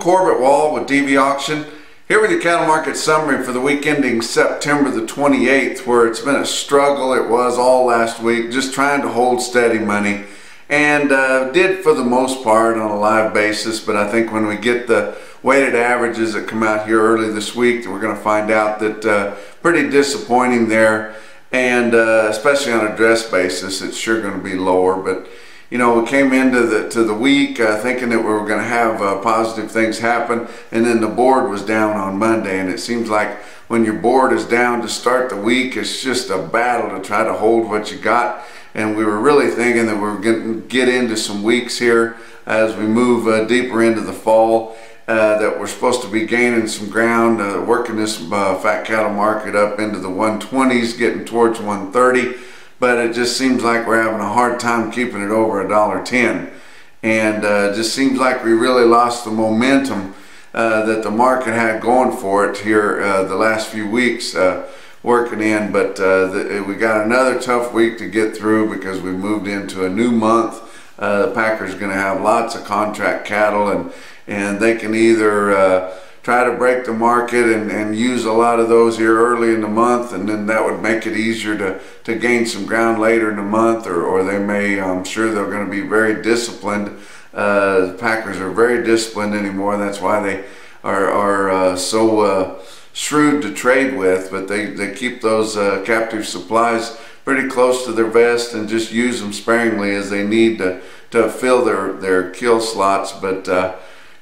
Corbett Wall with DVAuction, here with your cattle market summary for the week ending September the 28th, where it's been a struggle. It was all last week, just trying to hold steady money, and did for the most part on a live basis. But I think when we get the weighted averages that come out here early this week, we're going to find out that pretty disappointing there, and especially on a dress basis, it's sure going to be lower. But you know, we came into the week thinking that we were going to have positive things happen, and then the board was down on Monday, and it seems like when your board is down to start the week, it's just a battle to try to hold what you got. And we were really thinking that we were going to get into some weeks here as we move deeper into the fall, that we're supposed to be gaining some ground, working this fat cattle market up into the 120s, getting towards 130. But it just seems like we're having a hard time keeping it over $1.10, and it just seems like we really lost the momentum that the market had going for it here the last few weeks working in. But we got another tough week to get through because we moved into a new month. The packers are going to have lots of contract cattle, and they can either try to break the market and use a lot of those here early in the month, and then that would make it easier to gain some ground later in the month, or they may, I'm sure they're going to be very disciplined. The packers are very disciplined anymore. That's why they are so shrewd to trade with, but they keep those captive supplies pretty close to their vest and just use them sparingly as they need to fill their kill slots. But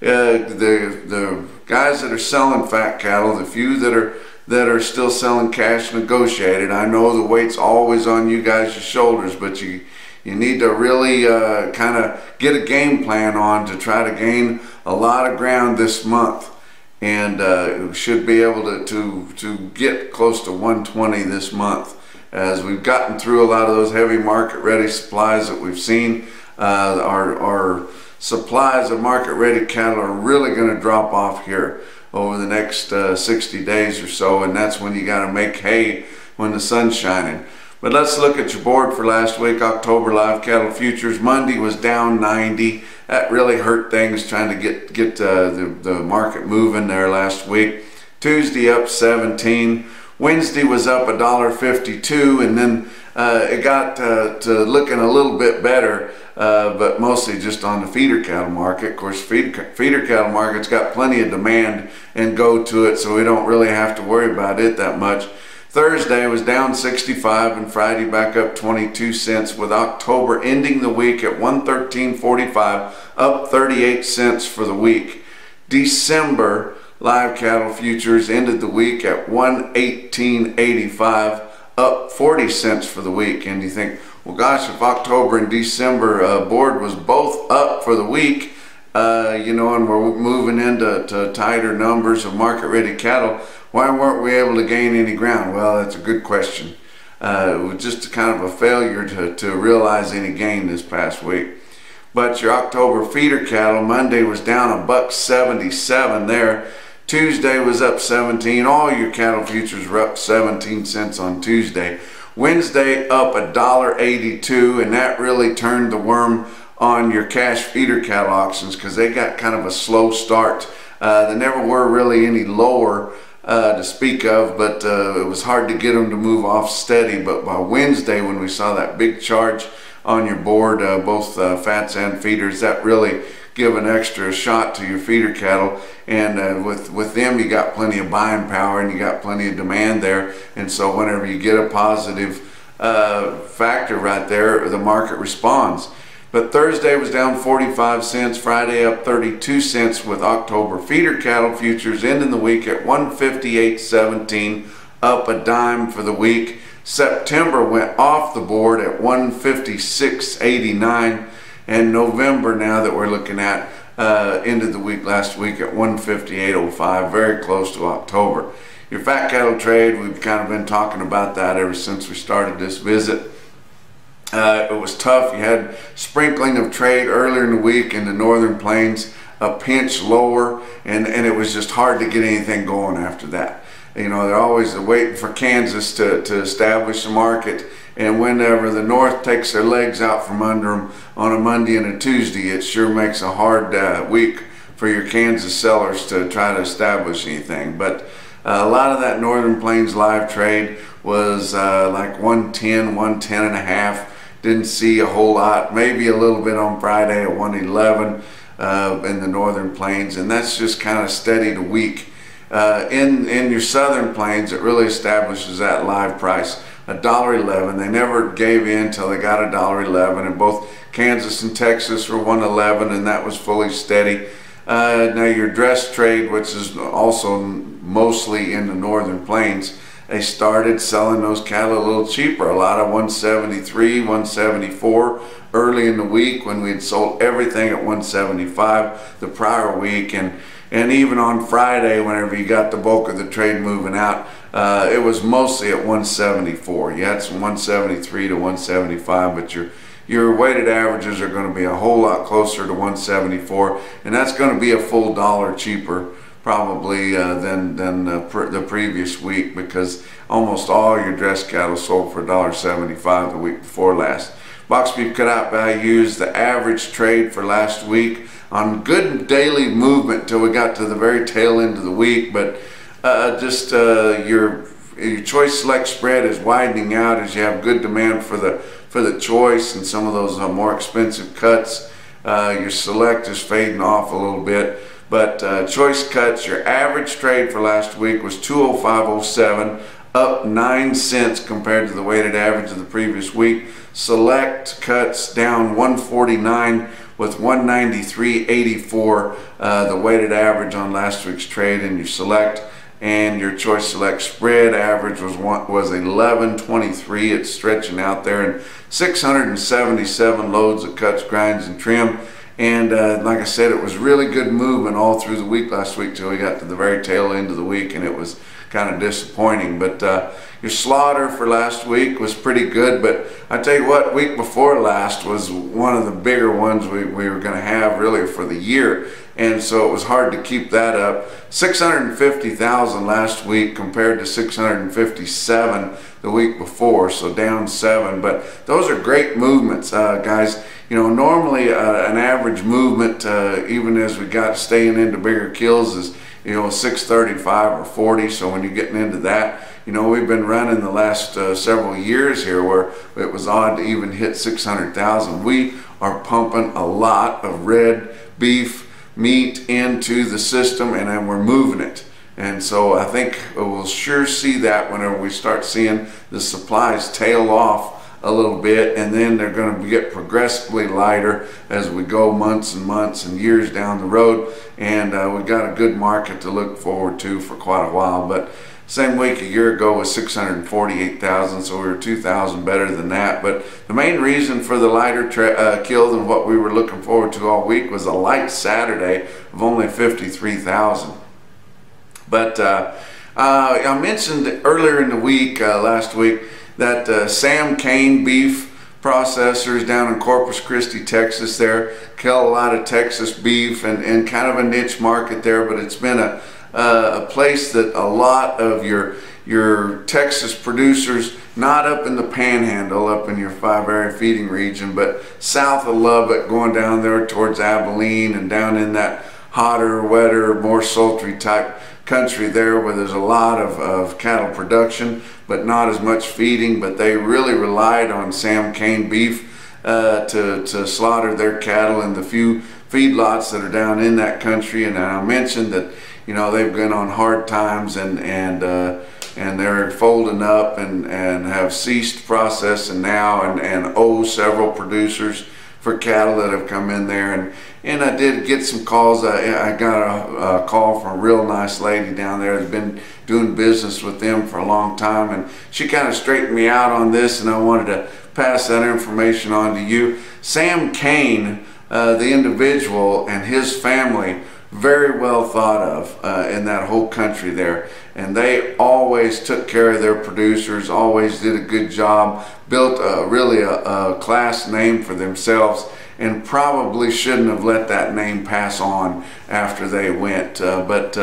the guys that are selling fat cattle, the few that are still selling cash negotiated, I know the weight's always on you guys' shoulders, but you need to really kind of get a game plan on to try to gain a lot of ground this month, and should be able to get close to 120 this month, as we've gotten through a lot of those heavy market ready supplies that we've seen. Our supplies of market ready cattle are really going to drop off here over the next 60 days or so, and that's when you got to make hay when the sun's shining. But let's look at your board for last week. October live cattle futures, Monday was down 90. That really hurt things, trying to get the market moving there last week. Tuesday up 17. Wednesday was up $1.52, and then it got to looking a little bit better, but mostly just on the feeder cattle market. Of course, feeder cattle market's got plenty of demand and go to it, so we don't really have to worry about it that much. Thursday was down 65, and Friday back up 22 cents, with October ending the week at 113.45, up 38 cents for the week. December live cattle futures ended the week at 118.85, up 40 cents for the week. And you think, well, gosh, if October and December board was both up for the week, you know, and we're moving into tighter numbers of market ready cattle, why weren't we able to gain any ground? Well, that's a good question. It was just kind of a failure to realize any gain this past week. But your October feeder cattle, Monday was down $1.77 there. Tuesday was up 17. All your cattle futures were up 17 cents on Tuesday. Wednesday up $1.82, and that really turned the worm on your cash feeder cattle auctions, because they got kind of a slow start. They never were really any lower to speak of, but it was hard to get them to move off steady. But by Wednesday, when we saw that big charge on your board, both fats and feeders, that really give an extra shot to your feeder cattle. And with them, you got plenty of buying power, and you got plenty of demand there. And so whenever you get a positive factor right there, the market responds. But Thursday was down 45 cents, Friday up 32 cents, with October feeder cattle futures ending the week at 158.17, up a dime for the week. September went off the board at 156.89, and November, now that we're looking at, ended the week last week at 158.05, very close to October. Your fat cattle trade, we've kind of been talking about that ever since we started this visit. It was tough. You had sprinkling of trade earlier in the week in the northern plains, a pinch lower, and it was just hard to get anything going after that. You know, they're always waiting for Kansas to establish the market, and whenever the North takes their legs out from under them on a Monday and a Tuesday, it sure makes a hard week for your Kansas sellers to try to establish anything. But a lot of that Northern Plains live trade was like 110, 110 and a half. Didn't see a whole lot, maybe a little bit on Friday at 111 in the Northern Plains, and that's just kind of steady to weak. In your Southern Plains, it really establishes that live price, $1.11. They never gave in till they got $1.11, and both Kansas and Texas were 111, and that was fully steady. Now your dress trade, which is also mostly in the Northern Plains, they started selling those cattle a little cheaper, a lot of 173, 174 early in the week when we'd sold everything at 175 the prior week, and even on Friday whenever you got the bulk of the trade moving out, it was mostly at 174. You had some 173 to 175, but your weighted averages are going to be a whole lot closer to 174, and that's going to be a full $1 cheaper probably than the previous week, because almost all your dress cattle sold for $1.75 the week before last. Box beef cutout values, the average trade for last week on good daily movement till we got to the very tail end of the week, but your choice select spread is widening out as you have good demand for the choice and some of those more expensive cuts. Your select is fading off a little bit. But choice cuts, your average trade for last week was 205.07, up 9 cents compared to the weighted average of the previous week. Select cuts down 149 with 193.84, the weighted average on last week's trade in your select. And your choice select spread average was 11.23. It's stretching out there, and 677 loads of cuts, grinds, and trim. And like I said, it was really good movement all through the week last week till we got to the very tail end of the week, and it was kind of disappointing. But your slaughter for last week was pretty good, but I tell you what, week before last was one of the bigger ones we were going to have really for the year, and so it was hard to keep that up. 650,000 last week compared to 657 the week before, so down 7. But those are great movements, guys. You know, normally an average movement, even as we got staying into bigger kills, is 635 or 40. So when you're getting into that, we've been running the last several years here where it was odd to even hit 600,000. We are pumping a lot of red beef meat into the system, and then we're moving it. And so I think we'll sure see that whenever we start seeing the supplies tail off a little bit, and then they're going to get progressively lighter as we go months and months and years down the road. And we've got a good market to look forward to for quite a while. But same week a year ago was 648,000, so we were 2,000 better than that. But the main reason for the lighter kill than what we were looking forward to all week was a light Saturday of only 53,000. But I mentioned earlier in the week, last week, that Kane Beef processors down in Corpus Christi, Texas there kill a lot of Texas beef, and kind of a niche market there, but it's been a place that a lot of your Texas producers, not up in the Panhandle, up in your 5-area feeding region, but south of Lubbock, going down there towards Abilene and down in that hotter, wetter, more sultry type country there where there's a lot of cattle production but not as much feeding. But they really relied on Kane Beef to slaughter their cattle in the few feedlots that are down in that country. And I mentioned that they've been on hard times, and they're folding up and have ceased processing now, and owe several producers for cattle that have come in there. And I did get some calls. I got a call from a real nice lady down there that's been doing business with them for a long time, and she kind of straightened me out on this, and I wanted to pass that information on to you. Kane, the individual, and his family, very well thought of in that whole country there, and they always took care of their producers, always did a good job, built really a class name for themselves, and probably shouldn't have let that name pass on after they went. But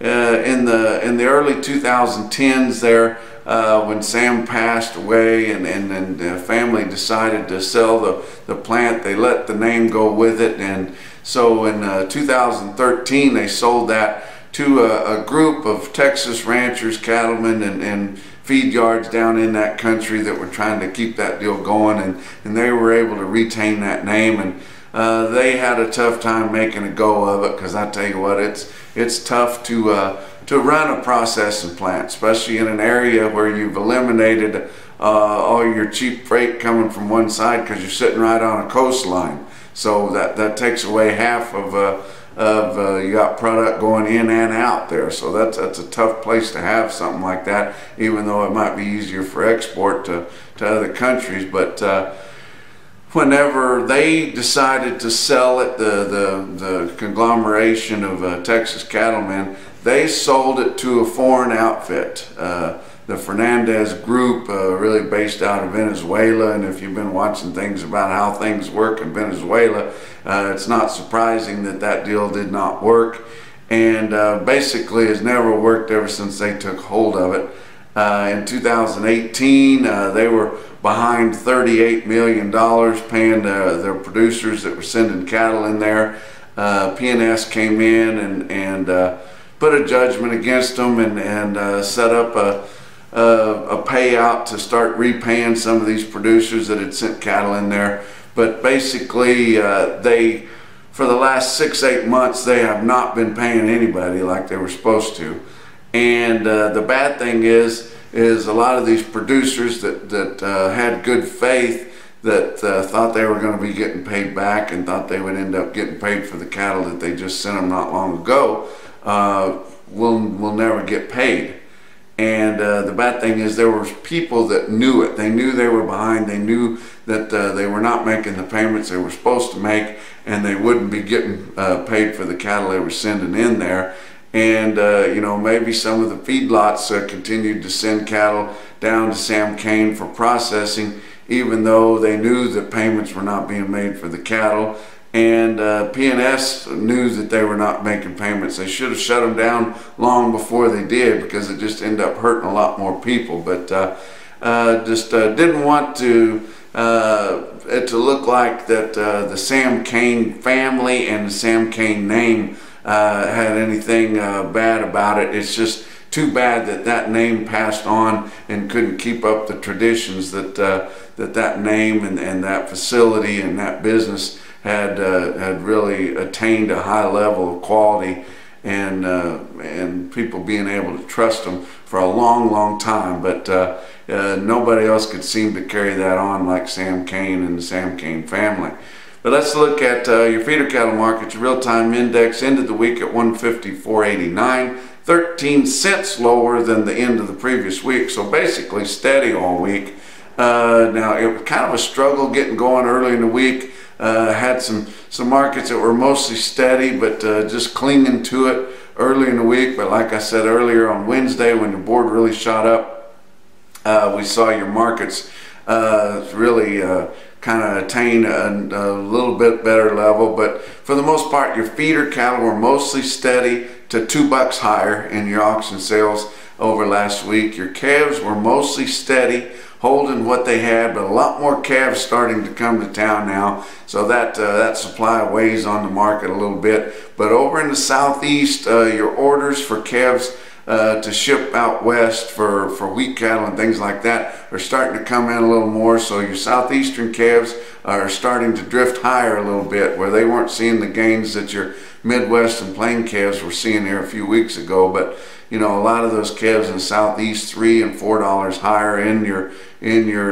in the early 2010s there, when Sam passed away and the family decided to sell the plant, they let the name go with it, and So in 2013, they sold that to a group of Texas ranchers, cattlemen, and feed yards down in that country that were trying to keep that deal going, and they were able to retain that name. And they had a tough time making a go of it, because I tell you what, it's tough to run a processing plant, especially in an area where you've eliminated all your cheap freight coming from one side, because you're sitting right on a coastline. So that takes away half of you got product going in and out there. So that's a tough place to have something like that, even though it might be easier for export to other countries. But whenever they decided to sell it, the conglomeration of Texas cattlemen, they sold it to a foreign outfit. The Fernandez Group, really based out of Venezuela, and if you've been watching things about how things work in Venezuela, it's not surprising that that deal did not work, and basically has never worked ever since they took hold of it. In 2018, they were behind $38 million paying their producers that were sending cattle in there. P&S came in and put a judgment against them, and set up a payout to start repaying some of these producers that had sent cattle in there. But basically, they, for the last 6-8 months, they have not been paying anybody like they were supposed to. And the bad thing is a lot of these producers that had good faith, that thought they were going to be getting paid back, and thought they would end up getting paid for the cattle that they just sent them not long ago, will never get paid. And the bad thing is, there were people that knew it. They knew they were behind. They knew that they were not making the payments they were supposed to make, and they wouldn't be getting paid for the cattle they were sending in there. And you know, maybe some of the feedlots continued to send cattle down to Sam Kane for processing, even though they knew that payments were not being made for the cattle. And P&S knew that they were not making payments. They should have shut them down long before they did, because it just ended up hurting a lot more people. But just didn't want to it to look like that the Sam Kane family and the Sam Kane name had anything bad about it. It's just too bad that that name passed on and couldn't keep up the traditions that that name and that facility and that business had really attained a high level of quality, and people being able to trust them for a long time. But nobody else could seem to carry that on like Sam Kane and the Sam Kane family. But let's look at your feeder cattle market. Your real-time index ended the week at 154.89, 13 cents lower than the end of the previous week. So basically steady all week. Now it was kind of a struggle getting going early in the week. Had some markets that were mostly steady, but just clinging to it early in the week. But like I said earlier, on Wednesday, when the board really shot up, we saw your markets really kind of attain a little bit better level. But for the most part, your feeder cattle were mostly steady to $2 higher in your auction sales over last week. Your calves were mostly steady, holding what they had, but a lot more calves starting to come to town now, so that supply weighs on the market a little bit. But over in the southeast, your orders for calves to ship out west for wheat cattle and things like that are starting to come in a little more. So your southeastern calves are starting to drift higher a little bit, where they weren't seeing the gains that your Midwest and plain calves were seeing here a few weeks ago. But you know, a lot of those calves in the southeast, $3 and $4 higher in your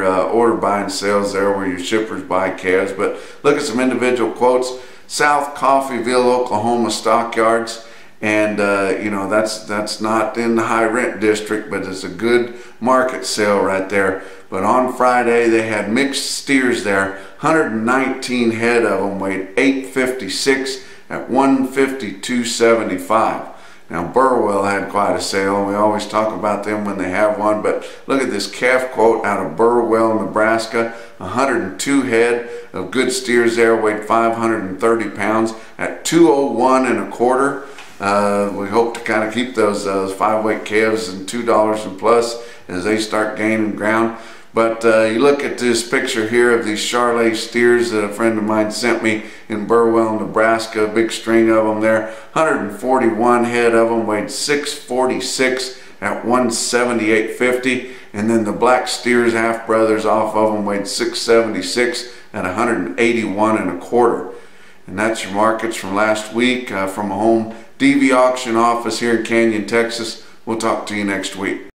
order buying sales there, where your shippers buy calves. But look at some individual quotes. South Coffeyville, Oklahoma stockyards, and you know, that's not in the high rent district, but it's a good market sale right there. But on Friday they had mixed steers there. 119 head of them weighed 856 at 152.75. Now Burwell had quite a sale, and we always talk about them when they have one. But look at this calf quote out of Burwell, Nebraska. 102 head of good steers there, weighed 530 pounds at 201.25. We hope to kind of keep those 5-weight calves and $2 and plus as they start gaining ground. But you look at this picture here of these Charolais steers that a friend of mine sent me in Burwell, Nebraska. A big string of them there. 141 head of them, weighed 646 at 178.50. And then the black steers, half brothers off of them, weighed 676 at 181.25. And that's your markets from last week from a home DV auction office here in Canyon, Texas. We'll talk to you next week.